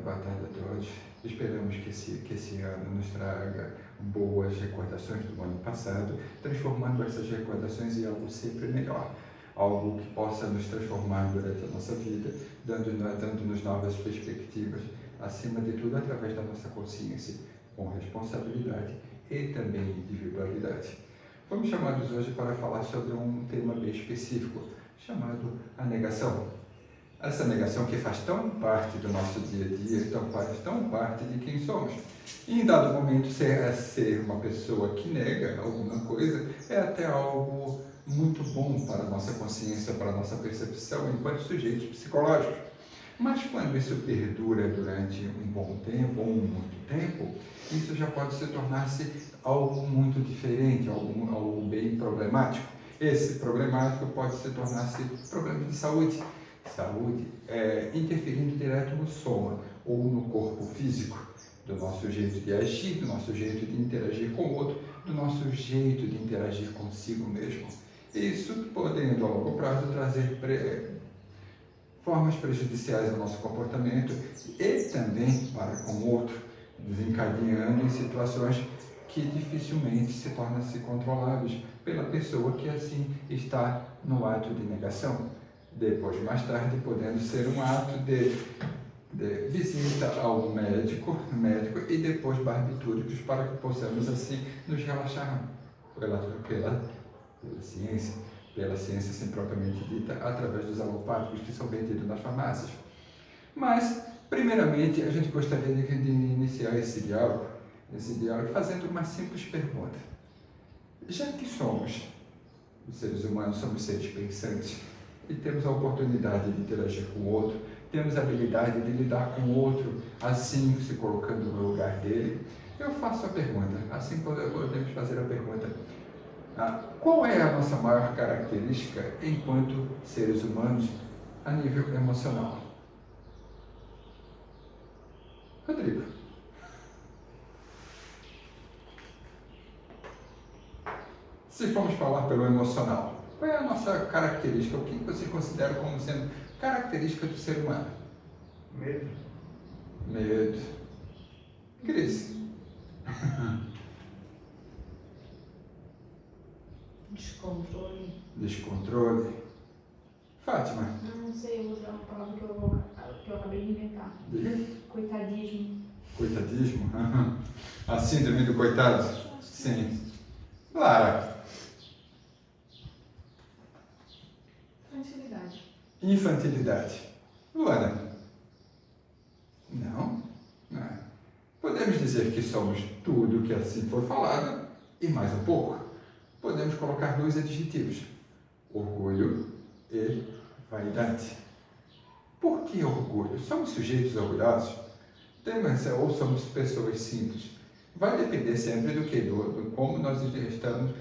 boa tarde a todos. Esperamos que esse ano nos traga boas recordações do ano passado, transformando essas recordações em algo sempre melhor. Algo que possa nos transformar durante a nossa vida, dando-nos novas perspectivas, acima de tudo através da nossa consciência, com responsabilidade e também individualidade. Fomos chamados hoje para falar sobre um tema bem específico, chamado a negação. Essa negação que faz tão parte do nosso dia a dia, faz tão parte de quem somos. E em dado momento, ser uma pessoa que nega alguma coisa é até algo muito bom para a nossa consciência, para a nossa percepção enquanto sujeitos psicológicos. Mas quando isso perdura durante um bom tempo ou muito tempo, isso já pode se tornar-se algo muito diferente, algo bem problemático. Esse problemático pode se tornar-se problema de saúde. Saúde interferindo direto no soma ou no corpo físico, do nosso jeito de agir, do nosso jeito de interagir com o outro, do nosso jeito de interagir consigo mesmo. Isso podendo a longo prazo trazer formas prejudiciais ao nosso comportamento e também para com o outro, desencadeando em situações que dificilmente se tornam-se controláveis pela pessoa que assim está no ato de negação. Depois, mais tarde, podendo ser um ato de visita ao médico e depois barbitúricos para que possamos assim nos relaxar pela ciência assim propriamente dita, através dos alopáticos que são vendidos nas farmácias. Mas, primeiramente, a gente gostaria de iniciar esse diálogo fazendo uma simples pergunta. Já que somos, os seres humanos, somos seres pensantes, e temos a oportunidade de interagir com o outro, temos a habilidade de lidar com o outro, assim se colocando no lugar dele, eu faço a pergunta, assim podemos fazer a pergunta, qual é a nossa maior característica enquanto seres humanos a nível emocional? Rodrigo. Se formos falar pelo emocional, qual é a nossa característica? O que você considera como sendo característica do ser humano? Medo. Medo. Cris. Descontrole. Descontrole. Fátima. Não sei, eu vou usar uma palavra que eu acabei de inventar. Diga. Coitadismo. Coitadismo? A síndrome do coitado? Sim. Lara. Infantilidade. Infantilidade. Luana. Não. Podemos dizer que somos tudo que assim for falado e mais um pouco. Podemos colocar dois adjetivos: orgulho e vaidade. Por que orgulho? Somos sujeitos orgulhosos? Ou somos pessoas simples? Vai depender sempre do como nós estamos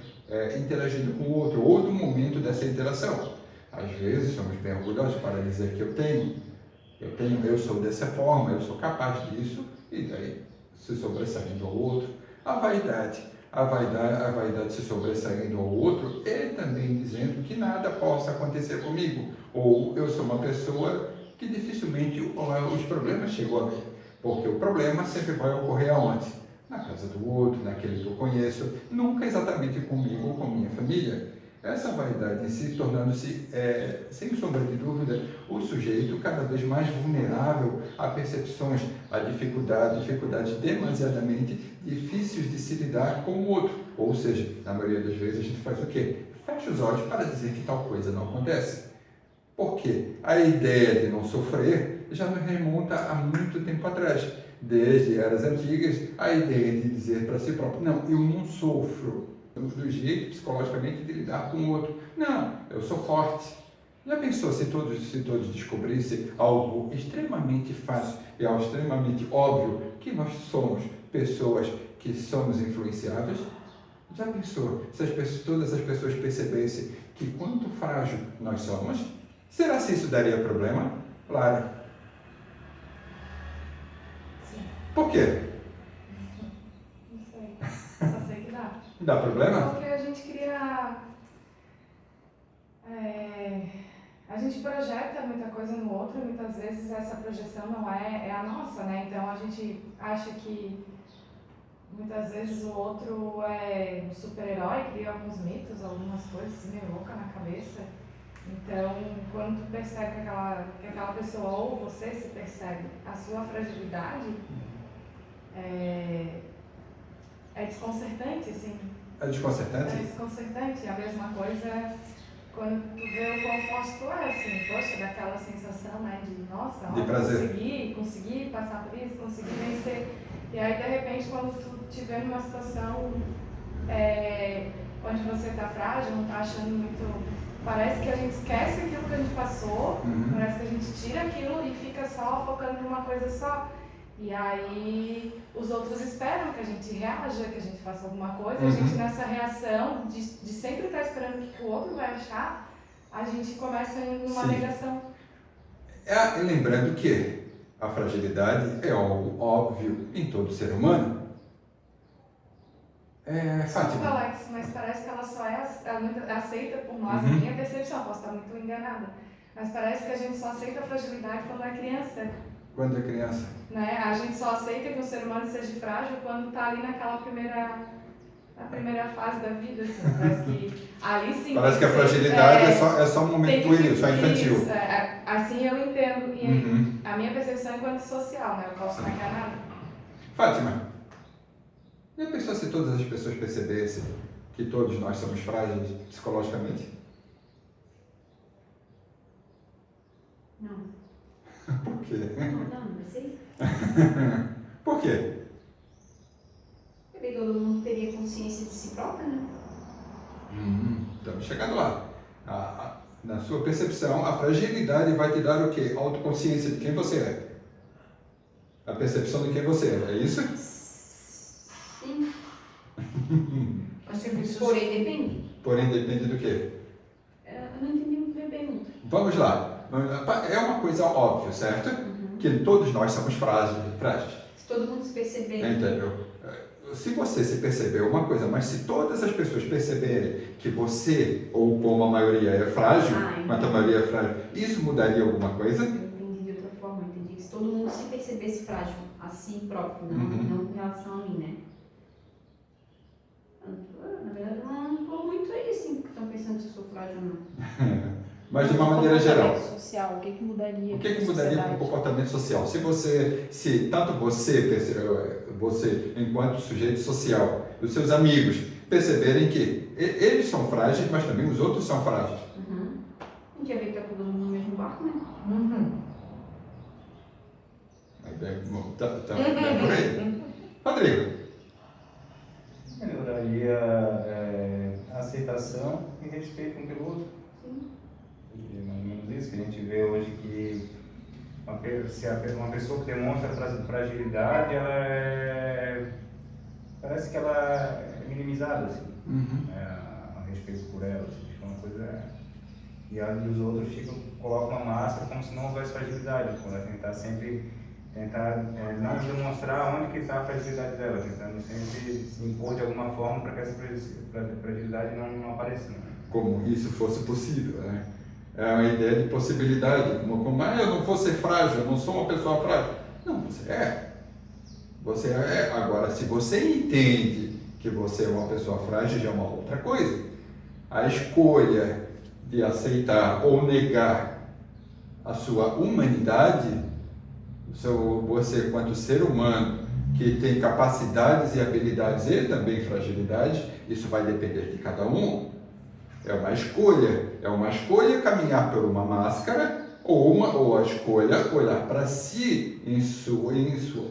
interagindo com o outro ou do momento dessa interação. Às vezes somos bem orgulhosos para dizer que eu sou dessa forma, eu sou capaz disso, e daí se sobressaindo ao outro. A vaidade se sobressaindo ao outro e também dizendo que nada possa acontecer comigo, ou eu sou uma pessoa que dificilmente os problemas chegam a mim, porque o problema sempre vai ocorrer aonde? Na casa do outro, naquele que eu conheço, nunca exatamente comigo ou com minha família. Essa vaidade em si tornando-se, sem sombra de dúvida, o sujeito cada vez mais vulnerável a percepções, a dificuldades demasiadamente difíceis de se lidar com o outro. Ou seja, na maioria das vezes a gente faz o quê? Fecha os olhos para dizer que tal coisa não acontece. Porque a ideia de não sofrer já nos remonta a muito tempo atrás. Desde eras antigas, a ideia de dizer para si próprio, não, eu não sofro. Do jeito psicologicamente de lidar com o outro. Não, eu sou forte. Já pensou se todos descobrissem algo extremamente fácil e algo extremamente óbvio, que nós somos pessoas que somos influenciáveis? Já pensou se todas as pessoas percebessem que quanto frágil nós somos? Será se isso daria problema? Claro. Sim. Por quê? Não sei. Só sei que dá. Dá problema? Porque a gente cria... a gente projeta muita coisa no outro, e muitas vezes essa projeção não é a nossa, né? Então a gente acha que muitas vezes o outro é um super-herói, cria alguns mitos, algumas coisas assim, meio louca na cabeça. Então, quando tu percebe que aquela pessoa, ou você se percebe a sua fragilidade, é desconcertante, assim. É desconcertante? É desconcertante. A mesma coisa quando tu vê o quão forte tu é, assim, poxa, daquela sensação, né, de nossa, de ó, prazer. consegui passar por isso, consegui vencer. E aí, de repente, quando tu estiver numa situação onde você tá frágil, não tá achando muito... Parece que a gente esquece aquilo que a gente passou, parece que a gente tira aquilo e fica só focando numa coisa só. E aí os outros esperam que a gente reaja, que a gente faça alguma coisa, e a gente nessa reação de sempre estar esperando o que o outro vai achar, a gente começa numa negação. E lembrando que a fragilidade é algo óbvio em todo ser humano. Desculpa, Fátima. Alex, mas parece que ela só é aceita por nós, na minha percepção, posso estar muito enganada, mas parece que a gente só aceita a fragilidade quando é criança. Quando é criança. Né? A gente só aceita que o ser humano seja frágil quando está ali naquela primeira fase da vida, assim. Parece que ali sim. Parece que a fragilidade é só um momento pueril, só infantil. Isso, assim eu entendo. E a minha percepção é enquanto social, né? Eu posso estar enganada. Fátima, já pensou se todas as pessoas percebessem que todos nós somos frágeis psicologicamente? Não. Por quê? Não sei. Por quê? Porque todo mundo teria consciência de si próprio, né? Estamos chegando lá. Na sua percepção, a fragilidade vai te dar o quê? Autoconsciência de quem você é. A percepção de quem você é isso? Sim. Porém depende. Porém depende do quê? Eu não entendi muito bem a pergunta. Vamos lá. É uma coisa óbvia, certo? Que todos nós somos frágeis. Se todo mundo se perceber. Entendeu? Se você se perceber uma coisa, mas se todas as pessoas perceberem que você, ou como a maioria é frágil, enquanto a maioria é frágil, isso mudaria alguma coisa? Eu entendi de outra forma. Eu entendi que se todo mundo se percebesse frágil a si próprio, não em relação a mim, né? Na verdade, eu não estou muito aí, assim, porque estão pensando se eu sou frágil ou não. Mas de uma maneira geral. Social, o que mudaria? O que mudaria para o comportamento social? Se tanto você, enquanto sujeito social, os seus amigos, perceberem que eles são frágeis, mas também os outros são frágeis. A gente ia ver que está todo mundo no mesmo barco, né? Tá por aí. Rodrigo. Melhoraria a aceitação e respeito um pelo outro. É mais ou menos isso que a gente vê hoje, que se uma pessoa que demonstra fragilidade, parece que ela é minimizada, assim, a respeito por ela, assim, tipo uma coisa... E os outros colocam uma máscara como se não houvesse fragilidade, quando tentar não demonstrar onde que está a fragilidade dela, tentando sempre se impor de alguma forma para que essa fragilidade não apareça. Né? Como isso fosse possível, né? É uma ideia de possibilidade, como eu não vou ser frágil, eu não sou uma pessoa frágil. Não, você é. Você é. Agora, se você entende que você é uma pessoa frágil, já é uma outra coisa. A escolha de aceitar ou negar a sua humanidade, você quanto ser humano, que tem capacidades e habilidades e também fragilidades, isso vai depender de cada um. É uma escolha caminhar por uma máscara ou a escolha olhar para si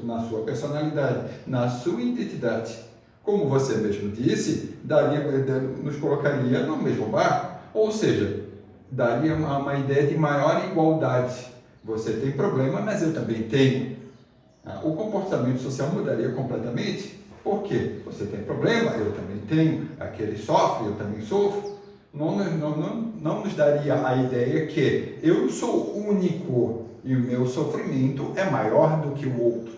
na sua personalidade, na sua identidade. Como você mesmo disse, nos colocaria no mesmo barco, ou seja, daria uma ideia de maior igualdade. Você tem problema, mas eu também tenho. O comportamento social mudaria completamente. Por quê? Você tem problema, eu também tenho. Aquele sofre, eu também sofro. Não nos daria a ideia que eu sou único e o meu sofrimento é maior do que o outro.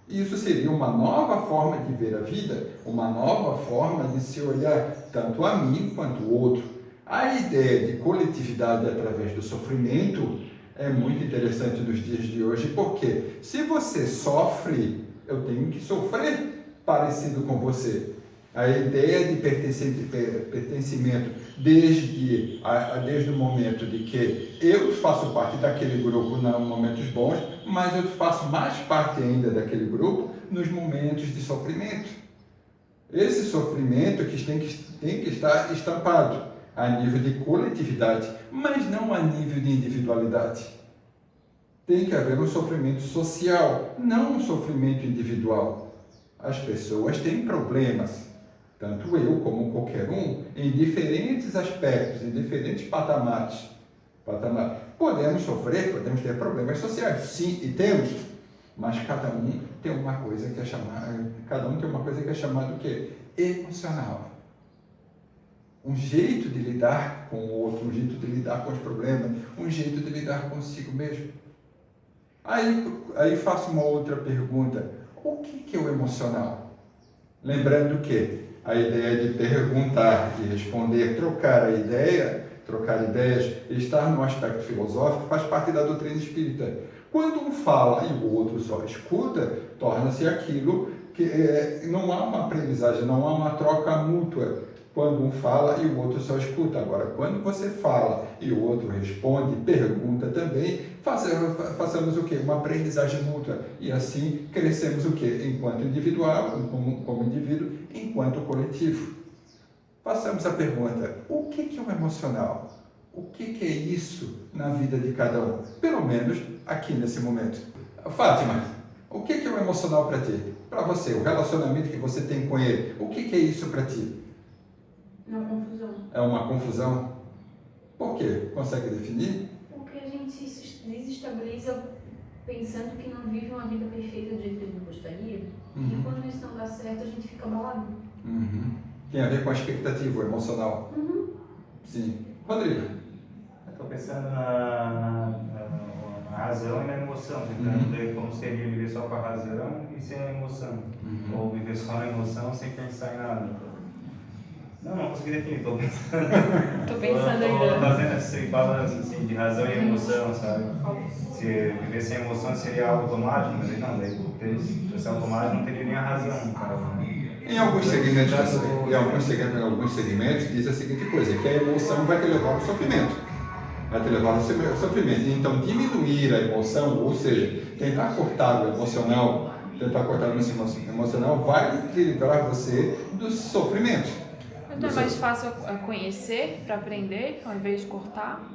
Isso seria uma nova forma de ver a vida, uma nova forma de se olhar tanto a mim quanto o outro. A ideia de coletividade através do sofrimento é muito interessante nos dias de hoje, porque se você sofre, eu tenho que sofrer parecido com você. A ideia de pertencimento desde o momento de que eu faço parte daquele grupo nos momentos bons, mas eu faço mais parte ainda daquele grupo nos momentos de sofrimento. Esse sofrimento que tem que estar estampado a nível de coletividade, mas não a nível de individualidade. Tem que haver um sofrimento social, não um sofrimento individual. As pessoas têm problemas, tanto eu como qualquer um, em diferentes aspectos, em diferentes patamares. Podemos sofrer, podemos ter problemas sociais, sim, e temos, mas cada um tem uma coisa que é chamada o quê? Emocional. Um jeito de lidar com o outro, um jeito de lidar com os problemas, um jeito de lidar consigo mesmo. Aí faço uma outra pergunta. O que é o emocional? Lembrando que a ideia de perguntar, de responder, trocar ideias, estar no aspecto filosófico, faz parte da doutrina espírita. Quando um fala e o outro só escuta, torna-se aquilo que não há uma aprendizagem, não há uma troca mútua. Quando um fala e o outro só escuta. Agora, quando você fala e o outro responde, pergunta também, façamos o quê? Uma aprendizagem mútua. E assim crescemos o quê? Enquanto individual, como indivíduo, enquanto coletivo. Façamos a pergunta, o que é o emocional? O que é isso na vida de cada um? Pelo menos aqui nesse momento. Fátima, o que é o emocional para ti? Para você, o relacionamento que você tem com ele, o que é isso para ti? É uma confusão. É uma confusão? Por quê? Consegue definir? Porque a gente se desestabiliza pensando que não vive uma vida perfeita do jeito que a gente gostaria. E quando isso não dá certo, a gente fica abalado. Tem a ver com a expectativa emocional. Sim. Rodrigo? Estou pensando na razão e na emoção, tentando ver como seria viver só com a razão e sem a emoção. Ou viver só na emoção sem pensar em nada. Não consegui definir, estou pensando. Tô pensando ainda. Estou fazendo esse balanço assim, de razão e emoção, sabe? Se viver sem emoção seria algo automático, mas aí não, daí se automático não teria nem a razão, cara. Em alguns segmentos diz a seguinte coisa, que a emoção vai te levar ao sofrimento. Vai te levar ao sofrimento. Então, diminuir a emoção, ou seja, tentar cortar o emocional, vai livrar você do sofrimento. Então é mais fácil conhecer para aprender, ao invés de cortar?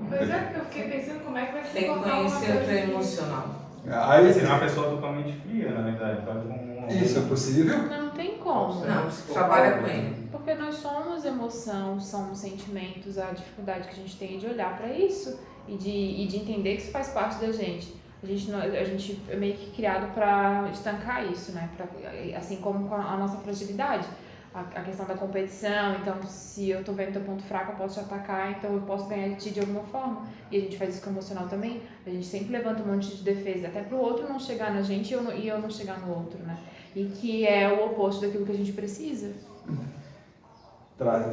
Pois é, porque eu fiquei pensando como é que vai ser Tem que cortar uma conhecer o coisa que é assim. emocional. Aí, Seria uma pessoa totalmente fria, na verdade. isso é possível? Não tem como. Não, você trabalha com ele. Porque nós somos emoção, somos sentimentos, a dificuldade que a gente tem de olhar para isso e de entender que isso faz parte da gente. A gente é meio que criado para estancar isso, né? Assim como com a nossa fragilidade. A questão da competição, então se eu tô vendo teu ponto fraco, eu posso te atacar, então eu posso ganhar de ti de alguma forma. E a gente faz isso com o emocional também. A gente sempre levanta um monte de defesa, até pro outro não chegar na gente e eu não chegar no outro, né? E que é o oposto daquilo que a gente precisa.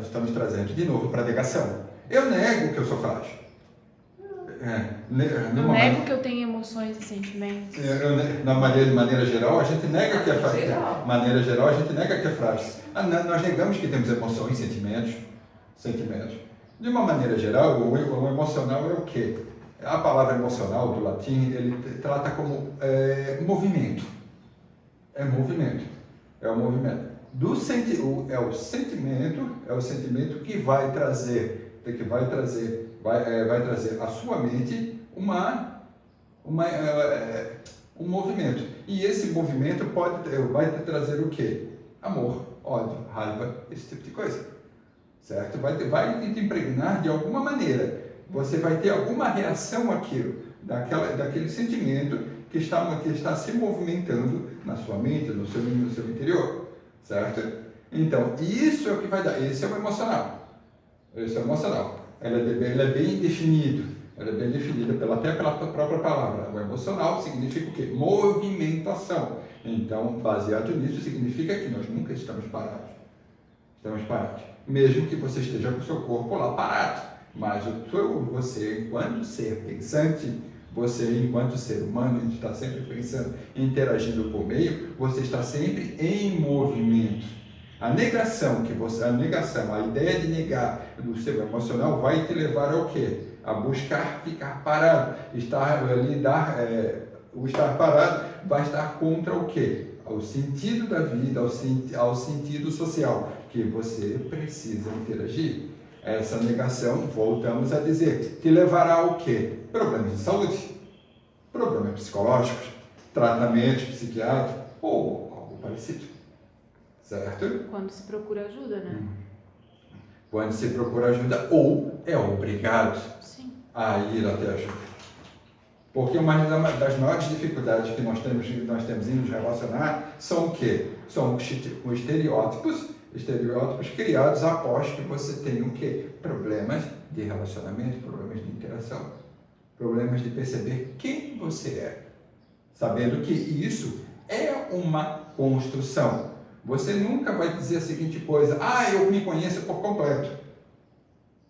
Estamos trazendo de novo para a negação. Eu nego que eu sou frágil. Não nego que eu tenho emoções e sentimentos. Na maneira geral, a gente nega que é frágil. Maneira geral, a gente nega que é frágil. Nós negamos que temos emoções, sentimentos. De uma maneira geral, o emocional é o quê? A palavra emocional do latim, ele trata como movimento. É movimento. É o movimento. É o sentimento que vai trazer à sua mente um movimento. E esse movimento vai te trazer o quê? Amor, ódio, raiva, esse tipo de coisa. Certo? Vai te impregnar de alguma maneira. Você vai ter alguma reação àquilo, daquele sentimento que está se movimentando na sua mente, no seu interior. Certo? Então, isso é o que vai dar. Esse é o emocional. Ele é bem definido. Ela é bem definida até pela própria palavra. O emocional significa o quê? Movimentação. Então, baseado nisso, significa que nós nunca estamos parados. Mesmo que você esteja com o seu corpo lá parado. Mas você, enquanto ser pensante, você, enquanto ser humano, está sempre pensando, interagindo com o meio, você está sempre em movimento. A negação, a ideia de negar do seu emocional vai te levar ao quê? A buscar ficar parado. O estar parado vai estar contra o quê? Ao sentido da vida, ao sentido social, que você precisa interagir. Essa negação, voltamos a dizer, te levará ao quê? Problemas de saúde, problemas psicológicos, tratamentos psiquiátricos ou algo parecido. Certo? Quando se procura ajuda, né? Quando se procura ajuda ou é obrigado a ir até ajuda. Porque uma das maiores dificuldades que nós temos em nos relacionar são o quê? São os estereótipos criados após que você tem o quê? Problemas de relacionamento, problemas de interação, problemas de perceber quem você é. Sabendo que isso é uma construção. Você nunca vai dizer a seguinte coisa, eu me conheço por completo.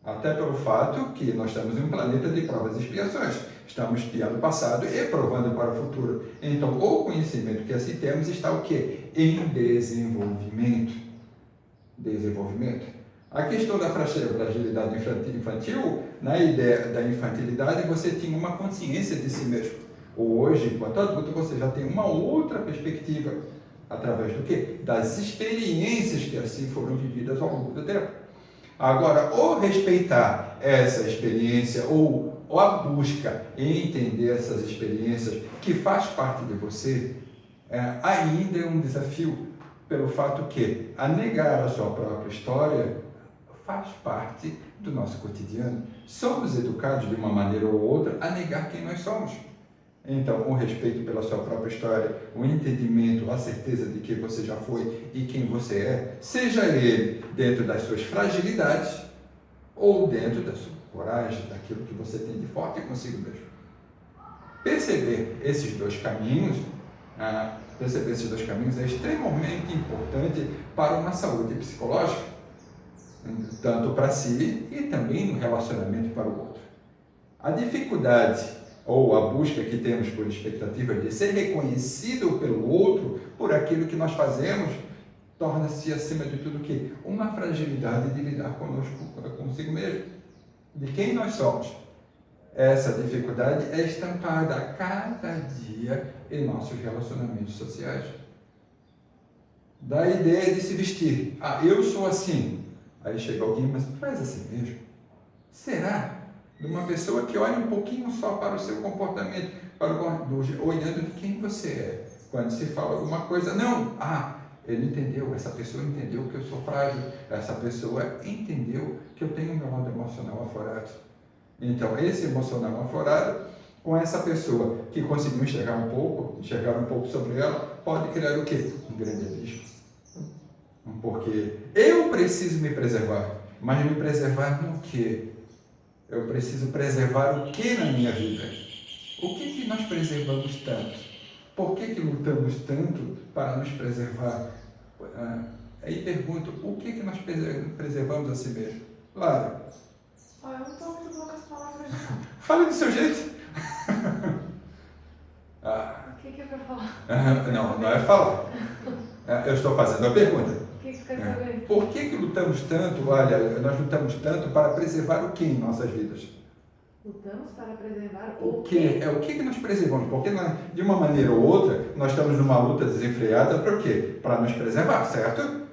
Até pelo fato que nós estamos em um planeta de provas e expiações. Estamos espiando o passado e provando para o futuro. Então, o conhecimento que assim temos está o quê? Em desenvolvimento. A questão da fragilidade infantil, na ideia da infantilidade, você tinha uma consciência de si mesmo. Hoje, enquanto adulto, você já tem uma outra perspectiva. Através do quê? Das experiências que assim foram vividas ao longo do tempo. Agora, ou respeitar essa experiência, ou a busca em entender essas experiências que faz parte de você, ainda é um desafio, pelo fato que a negar a sua própria história faz parte do nosso cotidiano. Somos educados de uma maneira ou outra a negar quem nós somos. Então, o respeito pela sua própria história, o entendimento, a certeza de que você já foi e quem você é, seja ele dentro das suas fragilidades ou dentro da sua coragem, daquilo que você tem de forte consigo mesmo. Perceber esses dois caminhos é extremamente importante para uma saúde psicológica, tanto para si e também no relacionamento para o outro. A dificuldade ou a busca que temos por expectativas de ser reconhecido pelo outro por aquilo que nós fazemos, torna-se, acima de tudo, que uma fragilidade de lidar consigo mesmo, de quem nós somos. Essa dificuldade é estampada a cada dia em nossos relacionamentos sociais. Da ideia de se vestir. Eu sou assim. Aí chega alguém, mas tu faz assim mesmo? Será? De uma pessoa que olha um pouquinho só para o seu comportamento, olhando de quem você é. Quando se fala alguma coisa, ele entendeu, essa pessoa entendeu que eu sou frágil, essa pessoa entendeu que eu tenho um meu lado emocional aflorado. Então, esse emocional aflorado, com essa pessoa que conseguiu enxergar um pouco sobre ela, pode criar o quê? Um grande abismo. Porque eu preciso me preservar, mas me preservar no quê? Eu preciso preservar o que na minha vida? O que nós preservamos tanto? Por que lutamos tanto para nos preservar? Aí pergunto, o que nós preservamos a si mesmo? Lara? Eu não estou muito boa com as palavras. Fale do seu jeito. O que é para falar? Não é falar. Eu estou fazendo a pergunta. O que quer saber? Por que lutamos tanto? Nós lutamos tanto para preservar o que em nossas vidas? Lutamos para preservar o quê? O que nós preservamos? Porque de uma maneira ou outra, nós estamos numa luta desenfreada para o quê? Para nos preservar, certo?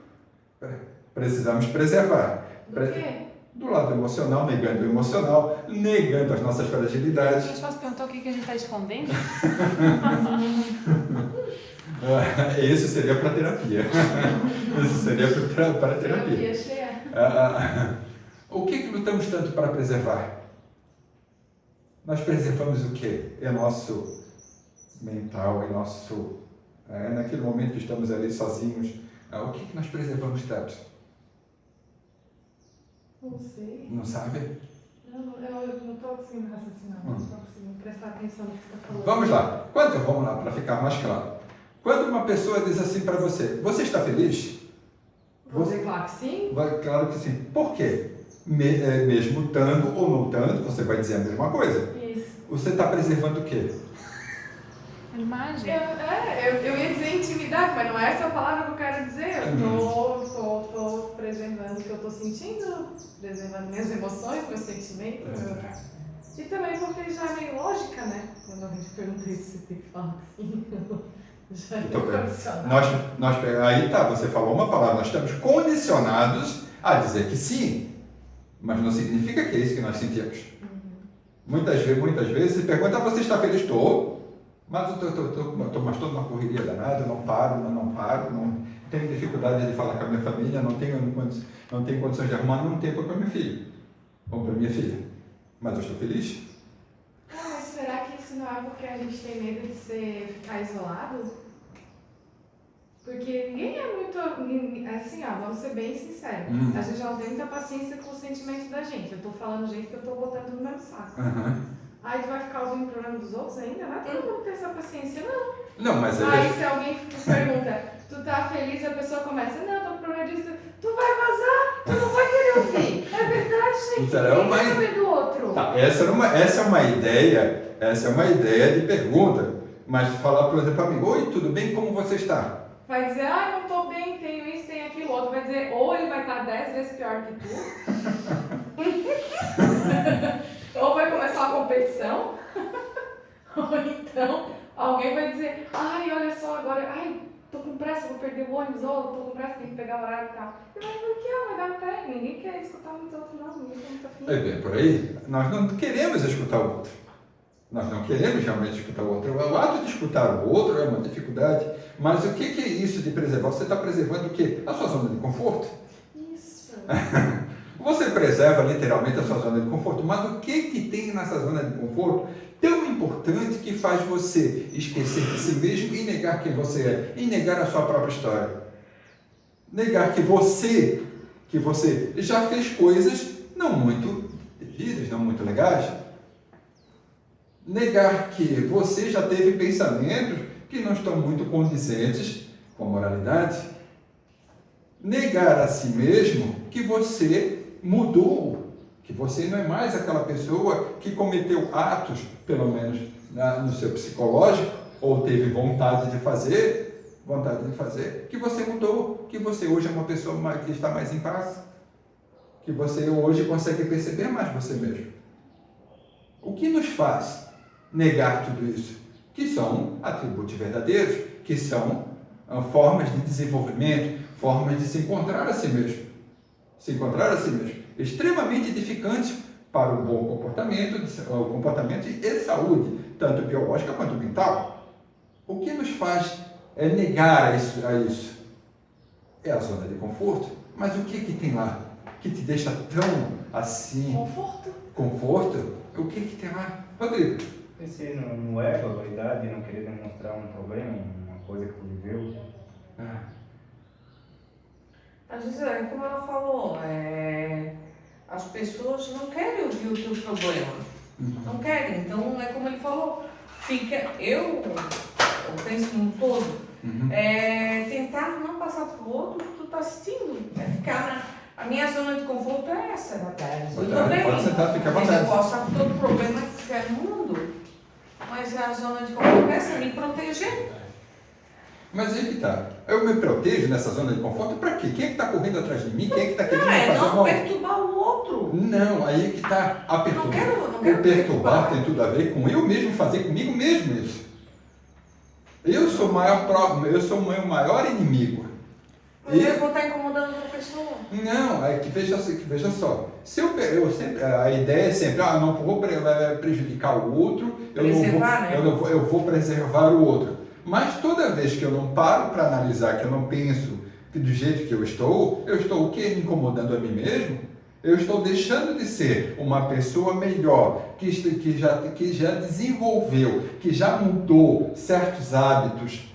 Precisamos preservar. Do quê? Do lado emocional, negando o emocional, negando as nossas fragilidades. Deixa eu só perguntar o que a gente está escondendo? Isso seria para terapia. Isso seria para terapia. Terapia cheia. O que lutamos tanto para preservar? Nós preservamos o quê? É nosso mental, naquele momento que estamos ali sozinhos. O que nós preservamos tanto? Não sei. Não sabe? Eu não estou conseguindo raciocinar, não estou conseguindo prestar atenção no que você está falando. Vamos lá, para ficar mais claro. Quando uma pessoa diz assim para você, você está feliz? Vou dizer claro que sim. Claro que sim. Por quê? mesmo estando ou não estando, você vai dizer a mesma coisa. Isso. Você está preservando o quê? A imagem. Eu ia dizer intimidade, mas não é essa a palavra que eu quero dizer. Eu tô preservando o que eu tô sentindo, preservando minhas emoções, meus sentimentos. E também porque já é meio lógica, né? Quando a gente pergunta isso, você tem que falar assim. Já é condicionado. Aí tá, você falou uma palavra, nós estamos condicionados a dizer que sim, mas não significa que é isso que nós sentimos. Muitas vezes você pergunta, você está feliz? Estou, mas eu estou numa correria danada, eu não paro, não tenho dificuldade de falar com a minha família, não tenho condições de arrumar nenhum tempo para meu filho, ou para minha filha, mas eu estou feliz. Mas será que isso não é porque a gente tem medo de ficar isolado? Porque ninguém é muito, assim, vamos ser bem sinceros. A gente já não tem muita paciência com o sentimento da gente. Eu tô falando gente que eu tô botando no meu saco. Aí tu vai ficar ouvindo o problema dos outros ainda? Não é todo mundo ter essa paciência, não. Não, mas aí se alguém pergunta, tu tá feliz, a pessoa começa, não, tô com problema disso. Tu vai vazar, tu não vai querer ouvir. É verdade, gente. Ninguém quer saber do outro. Tá, essa é uma ideia de pergunta. Mas falar, por exemplo, amigo, oi, tudo bem? Como você está? Vai dizer, não tô bem, tenho isso, tenho aquilo. O outro vai dizer, ou ele vai estar 10 vezes pior que tu. Ou vai começar uma competição. Ou então, alguém vai dizer, olha só, agora, tô com pressa, vou perder o ônibus, ou tô com pressa, tem que pegar o horário e tal. E vai, por que? Vai dar um pé. Ninguém quer escutar muito outro, não. Ninguém tem muita fim. É bem por aí. Nós não queremos escutar o outro. Nós não queremos realmente escutar o outro. O ato de escutar o outro é uma dificuldade. Mas o que é isso de preservar? Você está preservando o quê? A sua zona de conforto. Isso. Você preserva literalmente a sua zona de conforto. Mas o que tem nessa zona de conforto tão importante que faz você esquecer de si mesmo e negar quem você é? E negar a sua própria história. Negar que você já fez coisas não muito devidas, não muito legais. Negar que você já teve pensamentos que não estão muito condizentes com a moralidade. Negar a si mesmo que você mudou, que você não é mais aquela pessoa que cometeu atos, pelo menos no seu psicológico, ou teve vontade de fazer, que você mudou, que você hoje é uma pessoa que está mais em paz, que você hoje consegue perceber mais você mesmo. O que nos faz negar tudo isso? Que são atributos verdadeiros, que são formas de desenvolvimento, formas de se encontrar a si mesmo. Extremamente edificantes para o bom comportamento e saúde, tanto biológica quanto mental. O que nos faz negar a isso? É a zona de conforto. Mas o que tem lá que te deixa tão assim? Conforto? O que tem lá? Rodrigo? Pensei no ego, a vaidade, não querer demonstrar um problema, uma coisa que tu viveu. Às vezes, como ela falou, as pessoas não querem ouvir o teu problema. Não querem. Então, é como ele falou, eu penso num todo, tentar não passar para o outro o que tu está assistindo. A minha zona de conforto é essa, eu também. Pode sentar, fica à vontade. Eu posso estar com todo problema que tiver no mundo. Mas a zona de conforto é essa, me proteger. Mas aí que tá. Eu me protejo nessa zona de conforto para quê? Quem é que está correndo atrás de mim? Quem é que está querendo me fazer mal? Não perturbar o outro. Não, aí que está. Não quero o perturbar tem tudo a ver com eu mesmo fazer comigo mesmo isso. Eu sou o meu maior inimigo. Mas eu vou estar incomodando outra pessoa. Não, é que veja só. A ideia é sempre, eu não vou prejudicar o outro, eu vou preservar o outro. Mas toda vez que eu não paro para analisar, que eu não penso que do jeito que eu estou o quê? Me incomodando a mim mesmo? Eu estou deixando de ser uma pessoa melhor, que já desenvolveu, que já mudou certos hábitos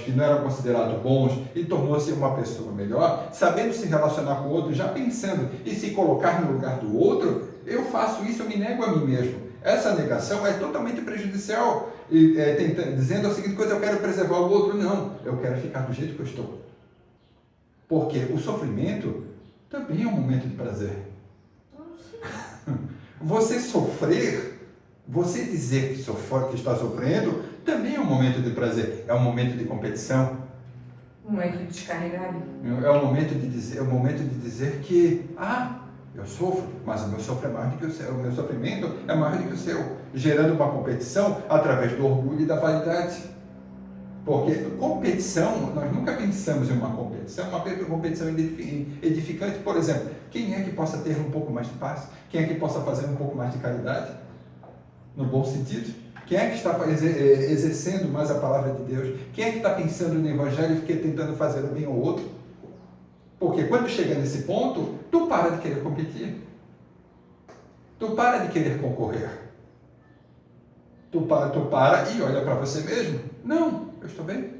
que não eram considerados bons e tornou-se uma pessoa melhor, sabendo se relacionar com o outro, já pensando e se colocar no lugar do outro. Eu faço isso, eu me nego a mim mesmo. Essa negação é totalmente prejudicial, dizendo a seguinte coisa: eu quero preservar o outro. Não, eu quero ficar do jeito que eu estou. Porque o sofrimento também é um momento de prazer. Você sofrer, você dizer que está sofrendo, também é um momento de prazer, é um momento de competição. Um momento de descarregar. É o momento de dizer que, eu sofro, mas o meu sofrimento é maior do que o seu, o meu sofrimento é maior do que o seu, gerando uma competição através do orgulho e da vaidade. Porque competição, nós nunca pensamos em uma competição edificante. Por exemplo, quem é que possa ter um pouco mais de paz? Quem é que possa fazer um pouco mais de caridade? No bom sentido. Quem é que está exercendo mais a palavra de Deus? Quem é que está pensando no Evangelho e fica tentando fazer o bem ao outro? Porque quando chega nesse ponto, tu para de querer competir. Tu para de querer concorrer. Tu para e olha para você mesmo. Não, eu estou bem.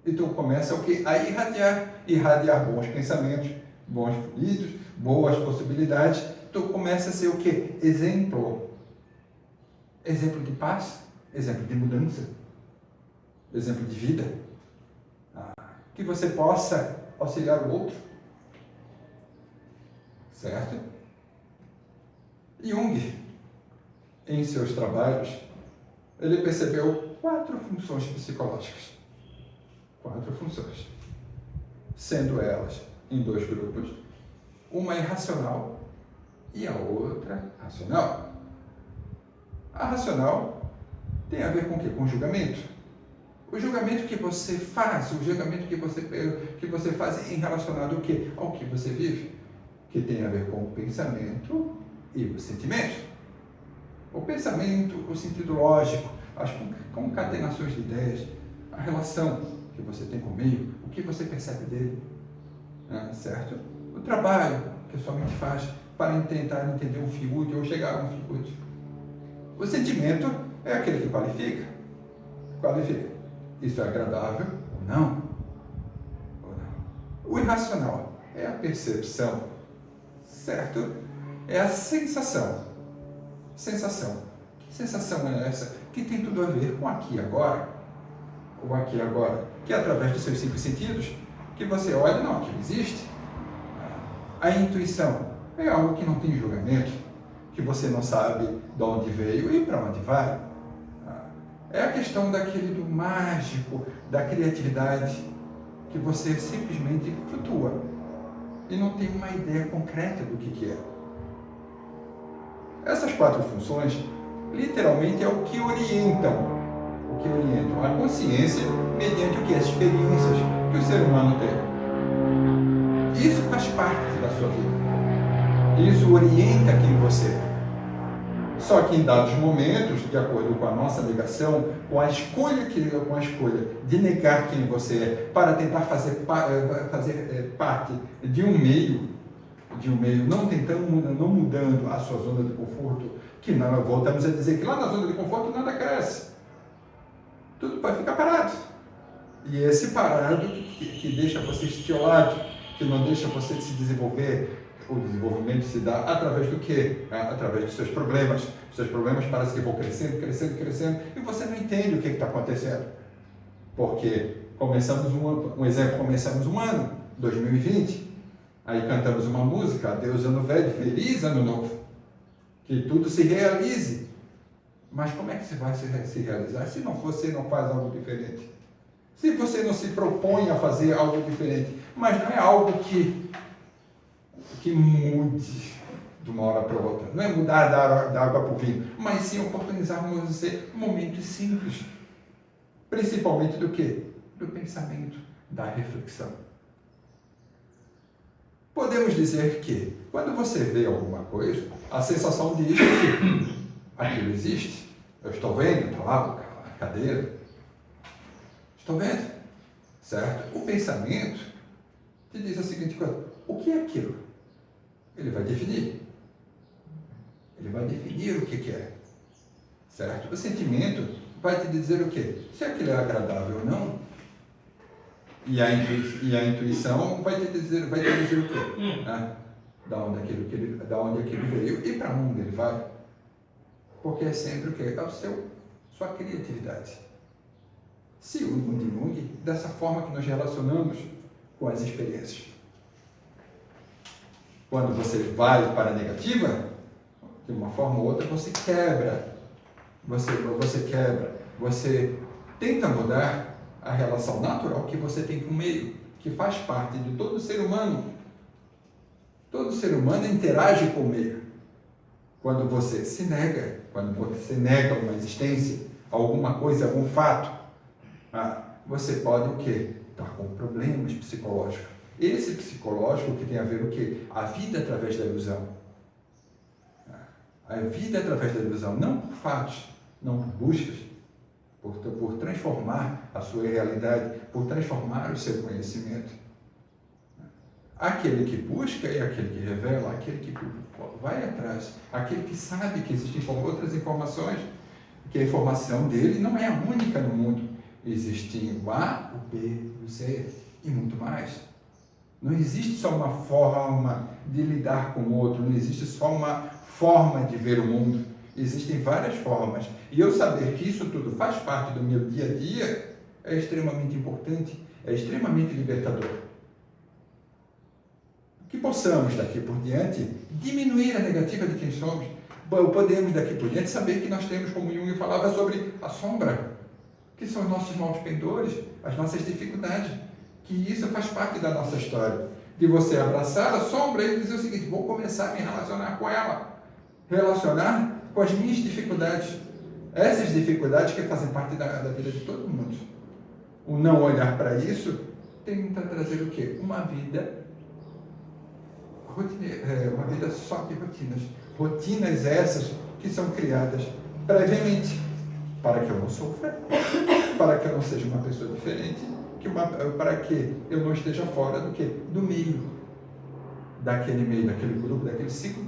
E tu começa o quê? A irradiar bons pensamentos, bons fluidos, boas possibilidades. Tu começa a ser o quê? Exemplo de paz, exemplo de mudança, exemplo de vida. Que você possa auxiliar o outro. Certo? Jung, em seus trabalhos, ele percebeu 4 funções psicológicas. 4 funções. Sendo elas em 2 grupos, uma irracional e a outra racional. A racional tem a ver com o quê? Com o julgamento. O julgamento que você faz, o julgamento que você faz em relacionado ao quê? Ao que você vive, que tem a ver com o pensamento e o sentimento. O pensamento, o sentido lógico, as concatenações de ideias, a relação que você tem com o meio, o que você percebe dele, certo? O trabalho que a sua mente faz para tentar entender um fio útil ou chegar a um fio útil. O sentimento é aquele que qualifica. Isso é agradável ou não? O irracional é a percepção, certo? É a sensação. Que sensação é essa? Que tem tudo a ver com aqui e agora. O aqui e agora. Que é através dos seus 5 sentidos que você olha, não, aquilo existe. A intuição é algo que não tem julgamento, que você não sabe de onde veio e para onde vai. É a questão do mágico, da criatividade, que você simplesmente flutua e não tem uma ideia concreta do que é. Essas 4 funções, literalmente, é o que orientam a consciência mediante o que? As experiências que o ser humano tem. Isso faz parte da sua vida. Isso orienta quem você é. Só que em dados momentos, de acordo com a nossa negação, com a escolha de negar quem você é, para tentar fazer parte de um meio, não mudando a sua zona de conforto, que não, voltamos a dizer que lá na zona de conforto nada cresce. Tudo pode ficar parado. E esse parado que deixa você estiolado, que não deixa você se desenvolver. O desenvolvimento se dá através do quê? Através dos seus problemas. Os seus problemas parecem que vão crescendo, e você não entende o que está acontecendo. Porque começamos um ano, 2020, aí cantamos uma música, adeus ano velho, feliz ano novo. Que tudo se realize. Mas como é que você vai se realizar se você não faz algo diferente? Se você não se propõe a fazer algo diferente, mas não é algo que mude de uma hora para outra. Não é mudar da água para o vinho, mas sim oportunizarmos você momentos simples. Principalmente do quê? Do pensamento, da reflexão. Podemos dizer que, quando você vê alguma coisa, a sensação diz que aquilo existe. Eu estou vendo, está lá a cadeira. Estou vendo. Certo? O pensamento te diz a seguinte coisa: o que é aquilo? Ele vai definir. Ele vai definir o que é. Certo? O sentimento vai te dizer o quê? Se aquilo é agradável ou não. E a intuição vai te dizer o quê? Da onde aquilo veio e para onde ele vai. Porque é sempre o quê? É sua criatividade. Segundo Jung, dessa forma que nós relacionamos com as experiências. Quando você vai para a negativa, de uma forma ou outra você quebra. Você quebra. Você tenta mudar a relação natural que você tem com o meio, que faz parte de todo ser humano. Todo ser humano interage com o meio. Quando você se nega, quando você nega uma existência, alguma coisa, algum fato, você pode o quê? Estar com problemas psicológicos. Esse psicológico que tem a ver o quê? A vida através da ilusão. A vida através da ilusão, não por fatos, não por buscas, por transformar a sua realidade, por transformar o seu conhecimento. Aquele que busca é aquele que revela, aquele que vai atrás, aquele que sabe que existem outras informações, que a informação dele não é a única no mundo. Existem o A, o B, o C e muito mais. Não existe só uma forma de lidar com o outro, não existe só uma forma de ver o mundo. Existem várias formas. E eu saber que isso tudo faz parte do meu dia a dia é extremamente importante, é extremamente libertador. Que possamos, daqui por diante, diminuir a negativa de quem somos. Podemos, daqui por diante, saber que nós temos, como Jung falava, sobre a sombra, que são os nossos maus pendores, as nossas dificuldades, que isso faz parte da nossa história. De você abraçar a sombra e dizer o seguinte: vou começar a me relacionar com ela, relacionar com as minhas dificuldades, essas dificuldades que fazem parte da vida de todo mundo. O não olhar para isso tenta trazer o quê? Uma vida só de rotinas. Rotinas essas que são criadas previamente para que eu não sofra, para que eu não seja uma pessoa diferente, para que eu não esteja fora do quê? Do meio, daquele grupo, daquele ciclo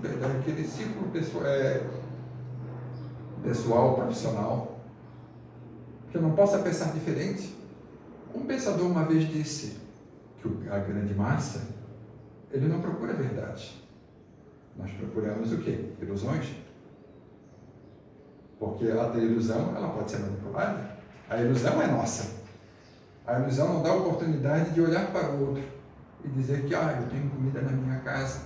pessoal, profissional, que eu não possa pensar diferente. Um pensador uma vez disse que a grande massa, ele não procura a verdade. Nós procuramos o quê? Ilusões. Porque a ilusão, ela pode ser manipulada. A ilusão é nossa. A ilusão não dá a oportunidade de olhar para o outro e dizer que eu tenho comida na minha casa,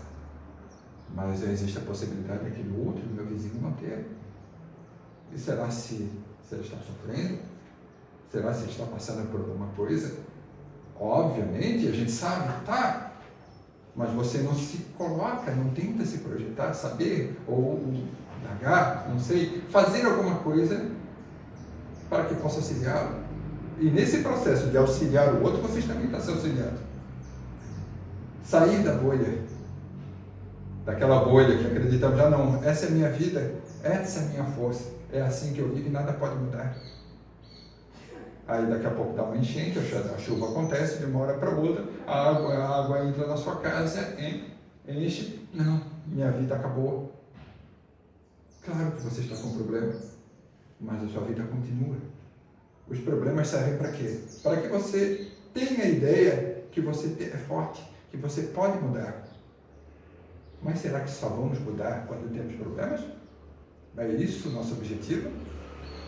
mas existe a possibilidade daquele outro, do meu vizinho, não ter. E será se ele está sofrendo? Será se ele está passando por alguma coisa? Obviamente, a gente sabe, mas você não se coloca, não tenta se projetar, saber, ou indagar, não sei, fazer alguma coisa para que possa auxiliá-lo. E nesse processo de auxiliar o outro, vocês também estão se auxiliando. Sair da bolha, daquela bolha que acreditamos, não, essa é a minha vida, essa é a minha força, é assim que eu vivo e nada pode mudar. Aí daqui a pouco dá uma enchente, a chuva acontece de uma hora para outra, a água entra na sua casa, enche, não, minha vida acabou. Claro que você está com um problema, mas a sua vida continua. Os problemas servem para quê? Para que você tenha a ideia que você é forte, que você pode mudar. Mas será que só vamos mudar quando temos problemas? É isso o nosso objetivo?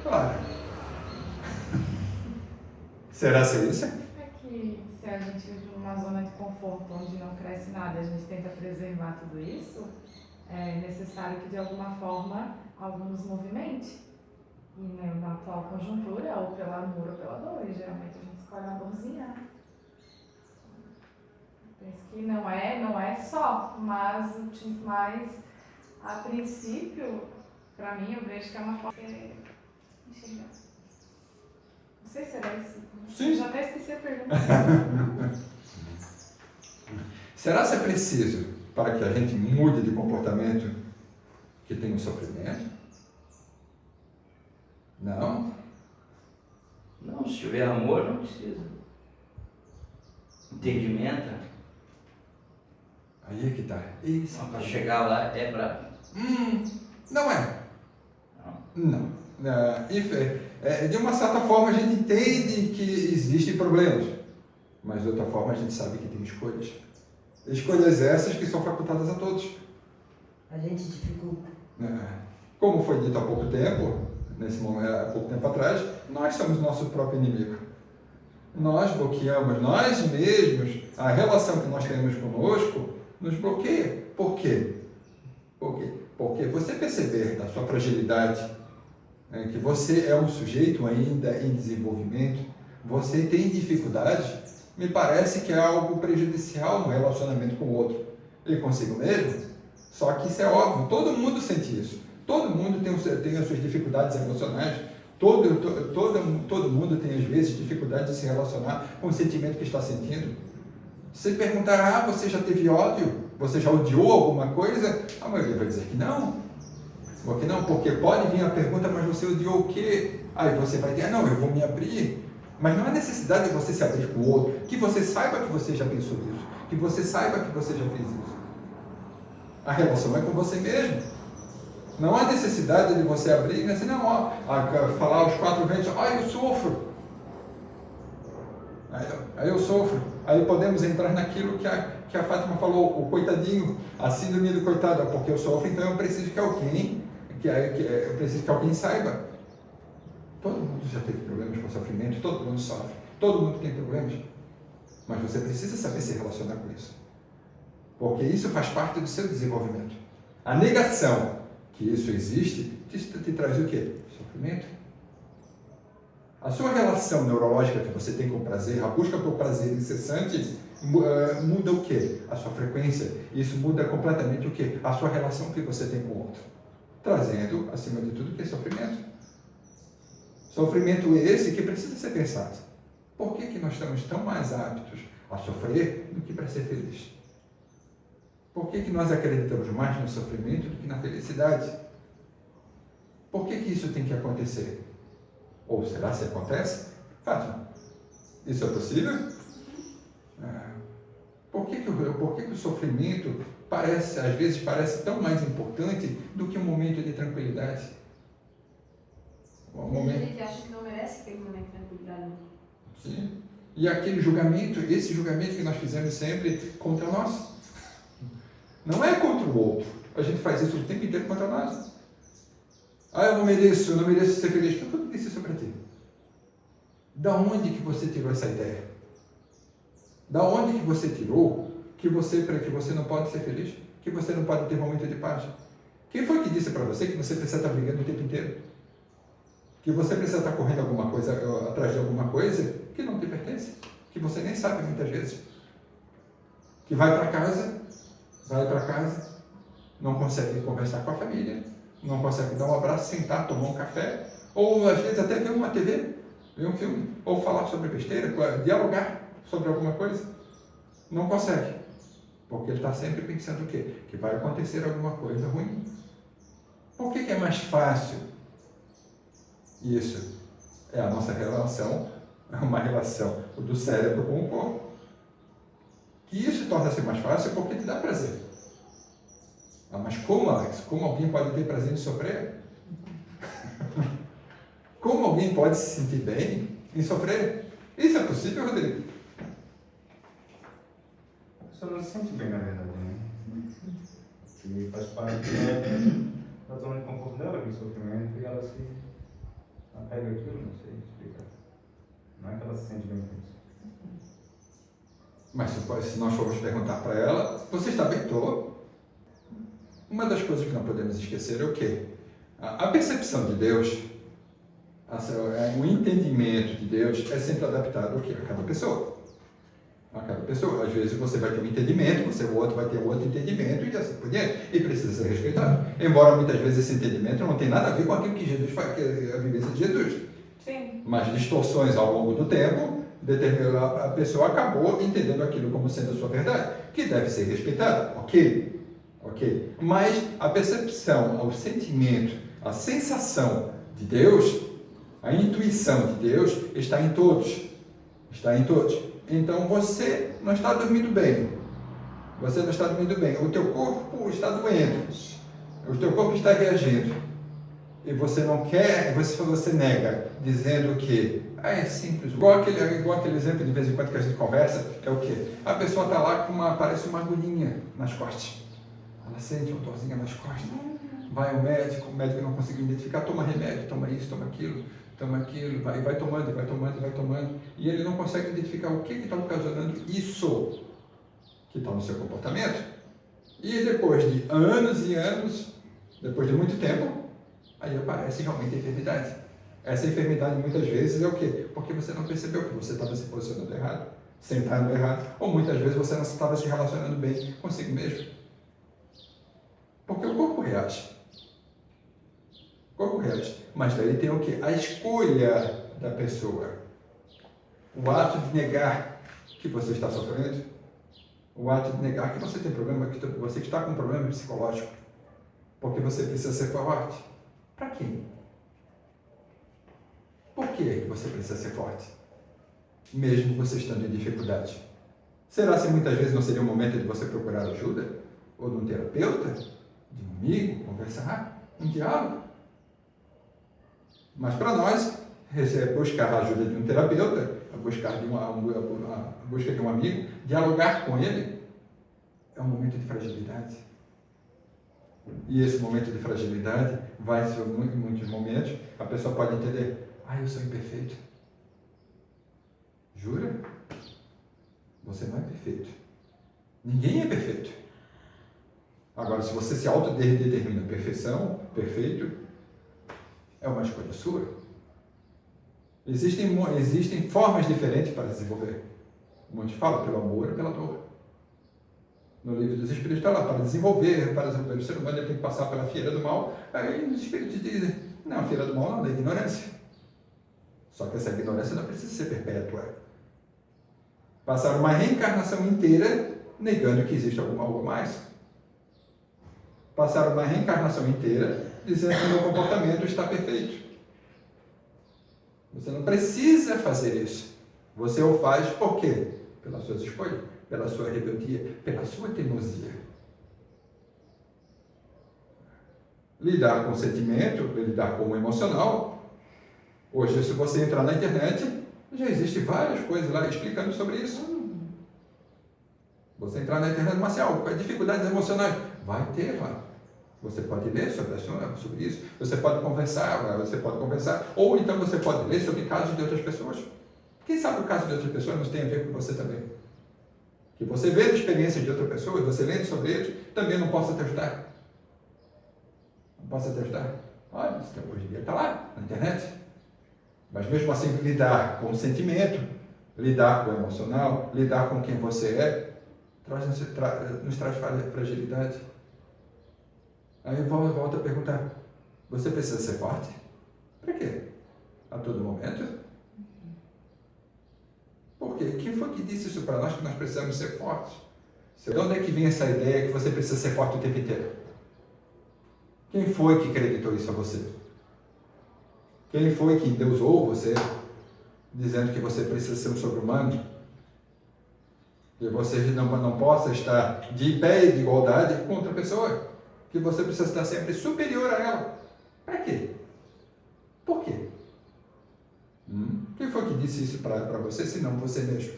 Claro. Será ser isso? É que se a gente vive numa zona de conforto onde não cresce nada, a gente tenta preservar tudo isso, é necessário que de alguma forma algo nos movimente. E na atual conjuntura, ou pelo amor ou pela dor, e geralmente a gente escolhe a dorzinha. Penso que não é só, mas a princípio, para mim, eu vejo que é uma forma de enxergar. Não sei se era isso. Sim. Eu já até esqueci a pergunta. Será se é preciso para que a gente mude de comportamento que tem um sofrimento? Não? Não, se tiver amor, não precisa. Entendimento. Aí é que está. Para chegar lá é para... Não é. Não. De uma certa forma a gente entende que existem problemas, mas de outra forma a gente sabe que tem escolhas. Escolhas essas que são facultadas a todos. A gente dificulta. Como foi dito há pouco tempo, nesse momento, há pouco tempo atrás, nós somos nosso próprio inimigo. Nós bloqueamos nós mesmos, a relação que nós temos conosco nos bloqueia. Por quê? Porque você perceber da sua fragilidade, né, que você é um sujeito ainda em desenvolvimento, você tem dificuldade, me parece que é algo prejudicial no relacionamento com o outro e consigo mesmo. Só que isso é óbvio, todo mundo sente isso. Todo mundo tem as suas dificuldades emocionais. Todo mundo tem, às vezes, dificuldade de se relacionar com o sentimento que está sentindo. Se perguntar, você já teve ódio? Você já odiou alguma coisa? A maioria vai dizer que não. Porque não, porque pode vir a pergunta, mas você odiou o quê? Aí você vai dizer, não, eu vou me abrir. Mas não há necessidade de você se abrir com o outro. Que você saiba que você já pensou nisso. Que você saiba que você já fez isso. A relação é com você mesmo. Não há necessidade de você abrir, assim, não, ó, falar aos quatro ventos, eu sofro. Aí eu sofro. Aí podemos entrar naquilo que a Fátima falou, o coitadinho, a síndrome do coitado, porque eu sofro, então eu preciso que alguém saiba. Todo mundo já teve problemas com sofrimento, todo mundo sofre, todo mundo tem problemas. Mas você precisa saber se relacionar com isso. Porque isso faz parte do seu desenvolvimento. A negação que isso existe te traz o quê? Sofrimento. A sua relação neurológica que você tem com o prazer, a busca por prazer incessante, muda o quê? A sua frequência. Isso muda completamente o quê? A sua relação que você tem com o outro. Trazendo, acima de tudo, o que é sofrimento. Sofrimento esse que precisa ser pensado. Por que nós estamos tão mais aptos a sofrer do que para ser feliz? Por que nós acreditamos mais no sofrimento do que na felicidade? Por que isso tem que acontecer? Ou será se acontece? Fátima, isso é possível? Por que o sofrimento às vezes parece tão mais importante do que um momento de tranquilidade? A gente acha que não merece aquele momento de tranquilidade. Sim. E aquele julgamento, esse julgamento que nós fizemos sempre contra nós. Não é contra o outro. A gente faz isso o tempo inteiro contra nós. Eu não mereço ser feliz. Quem disse isso para ti? Da onde que você tirou essa ideia? Da onde que você tirou que você não pode ser feliz? Que você não pode ter momento de paz? Quem foi que disse para você que você precisa estar brigando o tempo inteiro? Que você precisa estar correndo atrás de alguma coisa que não te pertence? Que você nem sabe muitas vezes? Que vai para casa, não consegue conversar com a família, não consegue dar um abraço, sentar, tomar um café, ou às vezes até ver uma TV, ver um filme, ou falar sobre besteira, dialogar sobre alguma coisa. Não consegue, porque ele está sempre pensando o quê? Que vai acontecer alguma coisa ruim. Por que é mais fácil? Isso é a nossa relação, é uma relação do cérebro com o corpo. E isso torna-se mais fácil porque te dá prazer. Mas como, Alex? Como alguém pode ter prazer em sofrer? Como alguém pode se sentir bem em sofrer? Isso é possível, Rodrigo? A pessoa não se sente bem, na verdade, né? Que faz parte da zona de conforto dela, do sofrimento, e ela se apega aquilo, não sei explicar. Não é que ela se sente bem com isso. Mas se nós formos perguntar para ela, você está bem? Tô. Uma das coisas que não podemos esquecer é o quê? A percepção de Deus, o entendimento de Deus é sempre adaptado ao quê? A cada pessoa. A cada pessoa. Às vezes você vai ter um entendimento, o outro vai ter outro entendimento e assim por diante. E precisa ser respeitado. Embora muitas vezes esse entendimento não tenha nada a ver com aquilo que Jesus faz, que é a vivência de Jesus. Sim. Mas distorções ao longo do tempo, a pessoa acabou entendendo aquilo como sendo a sua verdade, que deve ser respeitada. Ok. Mas a percepção, o sentimento, a sensação de Deus, a intuição de Deus está em todos. Está em todos. Então você não está dormindo bem. Você não está dormindo bem. O teu corpo está doendo. O teu corpo está reagindo. E você não quer, você nega, dizendo que é simples. Igual aquele exemplo de vez em quando que a gente conversa, é o quê? A pessoa está lá parece uma agulhinha nas costas. Ela sente uma dorzinha nas costas. Vai ao médico, o médico não conseguiu identificar, toma remédio, toma isso, toma aquilo, vai tomando. E ele não consegue identificar o que está ocasionando isso que está no seu comportamento. E depois de anos e anos, depois de muito tempo, aí aparece realmente a enfermidade. Essa enfermidade muitas vezes é o quê? Porque você não percebeu que você estava se posicionando errado, sentado errado, ou muitas vezes você não estava se relacionando bem consigo mesmo. Porque o corpo reage. O corpo reage. Mas daí tem o quê? A escolha da pessoa. O ato de negar que você está sofrendo. O ato de negar que você tem problema, que você está com um problema psicológico. Porque você precisa ser forte. Para quê? Por que você precisa ser forte? Mesmo você estando em dificuldade. Será que muitas vezes não seria o momento de você procurar ajuda? Ou de um terapeuta? De um amigo? Conversar? Um diálogo? Mas para nós, buscar a ajuda de um terapeuta, a busca de um amigo, dialogar com ele, é um momento de fragilidade. E esse momento de fragilidade vai ser em muitos momentos, a pessoa pode entender, eu sou imperfeito. Jura? Você não é perfeito. Ninguém é perfeito. Agora, se você se autodetermina perfeição, perfeito, é uma escolha sua. Existem formas diferentes para desenvolver. Muitos falam pelo amor e pela dor. No livro dos Espíritos está lá, para desenvolver o ser humano ele tem que passar pela fieira do mal. Aí os Espíritos dizem, não, a fieira do mal não, é ignorância. Só que essa ignorância não precisa ser perpétua. Passar uma reencarnação inteira negando que existe algo mais. Passar uma reencarnação inteira dizendo que o meu comportamento está perfeito. Você não precisa fazer isso. Você o faz por quê? Pelas suas escolhas, pela sua rebeldia, pela sua teimosia. Lidar com o sentimento, lidar com o emocional. Hoje, se você entrar na internet, já existem várias coisas lá explicando sobre isso. Você entrar na internet, Marcial, dificuldades emocionais, vai ter lá. Você pode ler sobre isso, você pode conversar, ou então você pode ler sobre casos de outras pessoas. Quem sabe o caso de outras pessoas não tem a ver com você também. Que você vê a experiência de outras pessoas, você lendo sobre eles, também não possa te ajudar. Não possa te ajudar. Olha, isso hoje em dia está lá, na internet. Mas mesmo assim, lidar com o sentimento, lidar com o emocional, lidar com quem você é, nos traz fragilidade. Aí eu volto a perguntar, você precisa ser forte? Para quê? A todo momento? Por quê? Quem foi que disse isso para nós, que nós precisamos ser fortes? De onde é que vem essa ideia que você precisa ser forte o tempo inteiro? Quem foi que acreditou isso a você? Quem foi que endeusou você, dizendo que você precisa ser um sobre-humano? Que você não possa estar de pé e de igualdade com outra pessoa? Que você precisa estar sempre superior a ela? Para quê? Por quê? Quem foi que disse isso para você, se não você mesmo?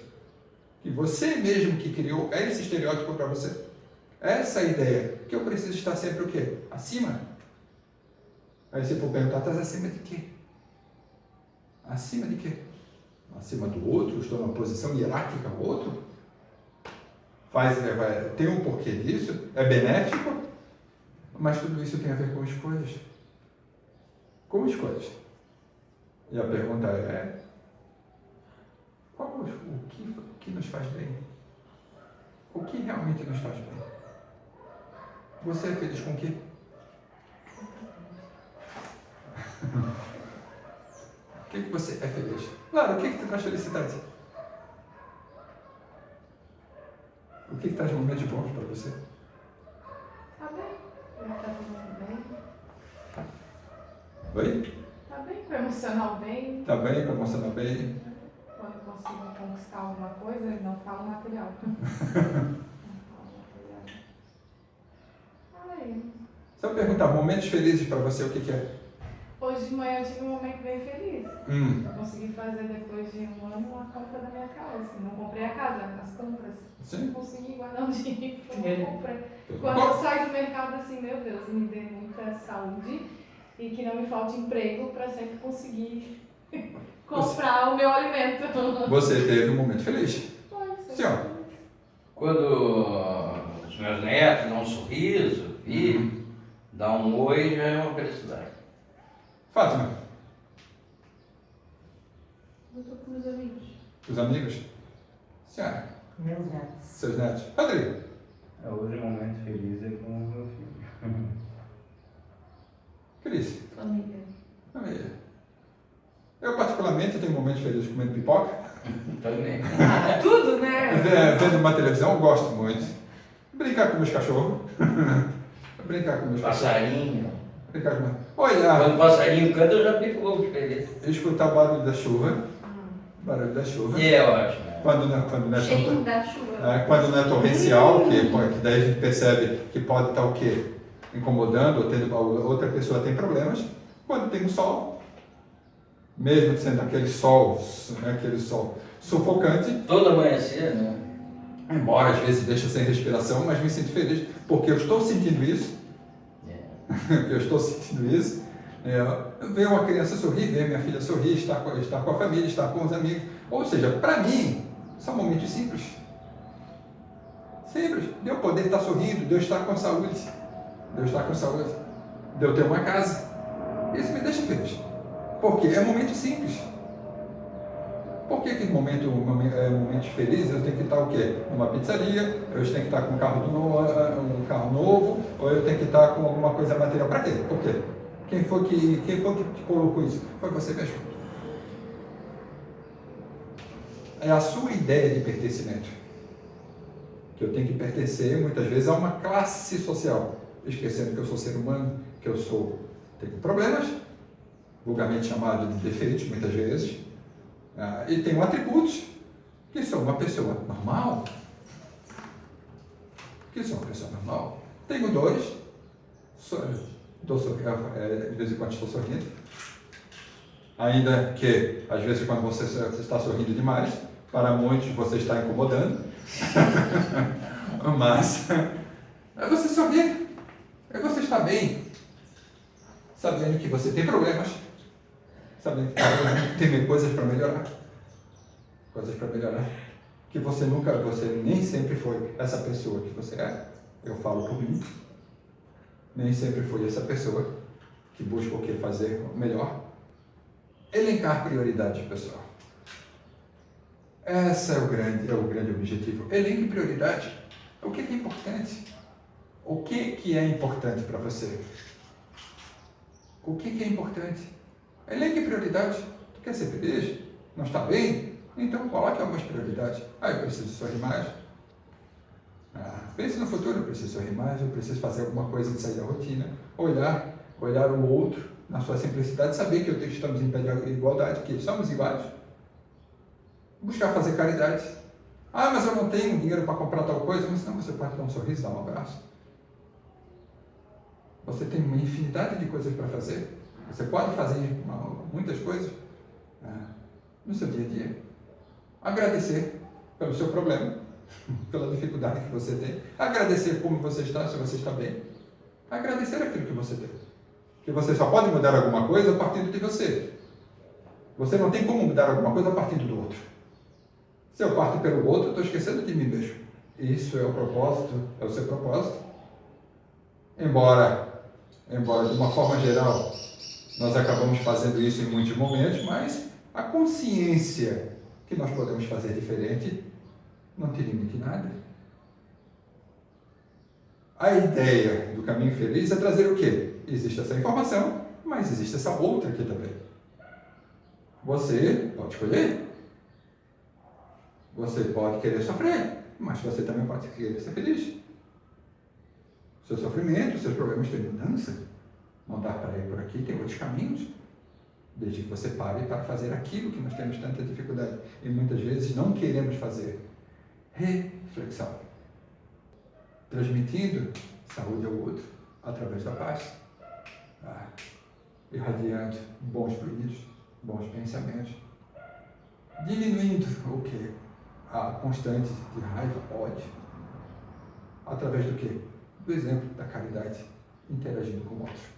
Que você mesmo que criou esse estereótipo para você? Essa ideia, que eu preciso estar sempre o quê? Acima? Aí se for perguntar, estás acima de quê? Acima de quê? Acima do outro? Estou numa posição hierárquica ao outro? Tem um porquê disso? É benéfico? Mas tudo isso tem a ver com escolhas. Com escolhas. E a pergunta é, o que nos faz bem? O que realmente nos faz bem? Você é feliz com o quê? O que você é feliz? Claro, o que te traz felicidade? O que traz momentos bons para você? Tá bem. Tá tudo bem. Oi? Tá bem, com o emocional bem. Tá bem, com o emocional bem. Quando eu consigo conquistar alguma coisa, não falo material. Aí. Se eu perguntar momentos felizes para você, o que é? Hoje de manhã eu tive um momento bem feliz. Eu consegui fazer, depois de um ano, a compra da minha casa. Não comprei a casa, as compras. Sim. Consegui guardar um dinheiro que eu comprei. Quando eu saio do mercado, assim, meu Deus, me dê muita saúde e que não me falte emprego para sempre conseguir comprar o meu alimento. Você teve um momento feliz. Foi, Sim, ó. Quando os meus netos, dar um sorriso, filho, dar um oi já é uma felicidade. Fátima, Eu tô com meus amigos. os amigos? Senhora, Meus netos. seus netos? Rodrigo, Hoje o momento feliz é com o meu filho. Cris, Família. família. Eu particularmente tenho momentos felizes comendo pipoca. Também. Ah, tudo, né? Vendo uma televisão, eu gosto muito. Brincar com meus cachorros. Brincar com meus cachorros. Passarinho. Brincar com... Olhar, Quando o passarinho canta, eu já fico louco de feliz. escutar o barulho da chuva. Barulho da chuva. E é ótimo. Quando não é tão... Cheirinho da chuva. Quando não é torrencial, que daí a gente percebe que pode estar o quê? Incomodando, ou tendo, outra pessoa tem problemas. Quando tem o sol, mesmo sendo aquele sol sufocante, Todo amanhecer, né? embora às vezes deixe sem respiração, mas me sinto feliz, porque eu estou sentindo isso, eu estou sentindo isso. Ver uma criança sorrir, ver minha filha sorrir, estar com a família, estar com os amigos. Ou seja, para mim, são momentos simples. Simples. De eu poder estar sorrindo, de eu estar com saúde, de eu ter uma casa. Isso me deixa feliz. Porque é momento simples. Por que momentos felizes eu tenho que estar o quê? Numa pizzaria, eu tenho que estar com um carro novo, ou eu tenho que estar com alguma coisa material. Para quê? Por quê? Quem foi que te colocou isso? Foi você mesmo. É a sua ideia de pertencimento. Que eu tenho que pertencer, muitas vezes, a uma classe social. Esquecendo que eu sou ser humano, que eu tenho problemas, vulgarmente chamado de defeitos, muitas vezes, e tenho atributos, que sou uma pessoa normal. Tenho dores, de vez em quando estou sorrindo, ainda que, às vezes, quando você está sorrindo demais, para muitos você está incomodando, mas é você sorrir, é você estar bem, sabendo que você tem problemas, sabendo que tem coisas para melhorar, que você nem sempre foi essa pessoa que você é. Eu falo por mim, nem sempre foi essa pessoa que busca o que fazer melhor. Elencar prioridades, pessoal. Esse é o grande objetivo. Elenque prioridade. O que é importante? O que é importante para você? O que é importante? Elenque prioridades. Tu quer ser feliz? Não está bem? Então coloque algumas prioridades. Eu preciso sorrir mais. Pense no futuro, eu preciso sorrir mais, eu preciso fazer alguma coisa de sair da rotina. Olhar o outro na sua simplicidade, saber que estamos em pé de igualdade, que somos iguais. Buscar fazer caridade. Mas eu não tenho dinheiro para comprar tal coisa. Mas não, você pode dar um sorriso, dar um abraço. Você tem uma infinidade de coisas para fazer. Você pode fazer muitas coisas no seu dia a dia. Agradecer pelo seu problema, pela dificuldade que você tem. Agradecer como você está, se você está bem. Agradecer aquilo que você tem. Que você só pode mudar alguma coisa a partir de você. Você não tem como mudar alguma coisa a partir do outro. Se eu parto pelo outro, eu estou esquecendo de mim mesmo. Isso é o propósito, é o seu propósito. Embora de uma forma geral, nós acabamos fazendo isso em muitos momentos, mas a consciência que nós podemos fazer diferente não te limite nada. A ideia do caminho feliz é trazer o quê? Existe essa informação, mas existe essa outra aqui também. Você pode escolher. Você pode querer sofrer, mas você também pode querer ser feliz. Seu sofrimento, seus problemas têm mudança. Não dá para ir por aqui, tem outros caminhos. Desde que você pare para fazer aquilo que nós temos tanta dificuldade e muitas vezes não queremos fazer. Reflexão. Transmitindo saúde ao outro através da paz. Irradiando bons fluidos, bons pensamentos. Diminuindo o quê? A constante de raiva, ódio. Através do quê? Do exemplo da caridade, interagindo com o outro.